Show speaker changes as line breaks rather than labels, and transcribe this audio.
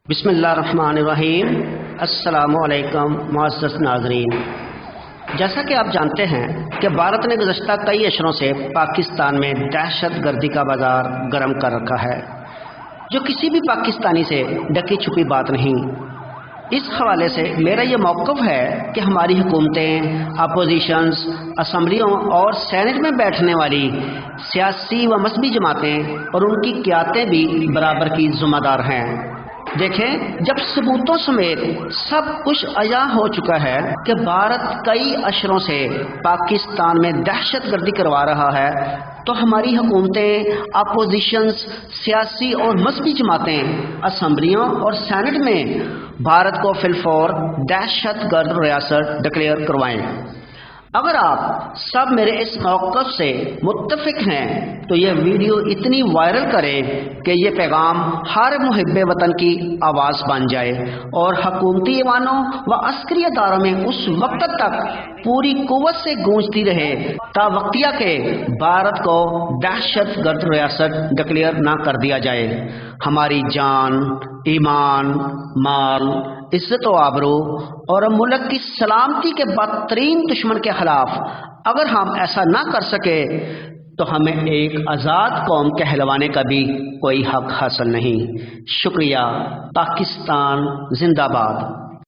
بسم اللہ الرحمن الرحیم۔ السلام علیکم معزز ناظرین، جیسا کہ آپ جانتے ہیں کہ بھارت نے گزشتہ کئی اشروں سے پاکستان میں دہشت گردی کا بازار گرم کر رکھا ہے، جو کسی بھی پاکستانی سے ڈکی چھپی بات نہیں۔ اس حوالے سے میرا یہ موقف ہے کہ ہماری حکومتیں، اپوزیشنز، اسمبلیوں اور سینٹ میں بیٹھنے والی سیاسی و مذہبی جماعتیں اور ان کی قیادتیں بھی برابر کی ذمہ دار ہیں۔ دیکھیں، جب ثبوتوں سمیت سب کچھ عیاں ہو چکا ہے کہ بھارت کئی اشروں سے پاکستان میں دہشت گردی کروا رہا ہے، تو ہماری حکومتیں، اپوزیشنز، سیاسی اور مذہبی جماعتیں اسمبلیوں اور سینٹ میں بھارت کو فی الفور دہشت گرد ریاست ڈکلیئر کروائیں۔ اگر آپ سب میرے اس موقف سے متفق ہیں تو یہ ویڈیو اتنی وائرل کریں کہ یہ پیغام ہر محب وطن کی آواز بن جائے اور حکومتی ایوانوں و عسکری اداروں میں اس وقت تک پوری قوت سے گونجتی رہے تا وقتیہ کہ بھارت کو دہشت گرد ریاست ڈکلیئر نہ کر دیا جائے۔ ہماری جان، ایمان، مال، عزت و آبرو اور ملک کی سلامتی کے بدترین دشمن کے خلاف اگر ہم ایسا نہ کر سکے تو ہمیں ایک آزاد قوم کہلوانے کا بھی کوئی حق حاصل نہیں۔ شکریہ۔ پاکستان زندہ باد۔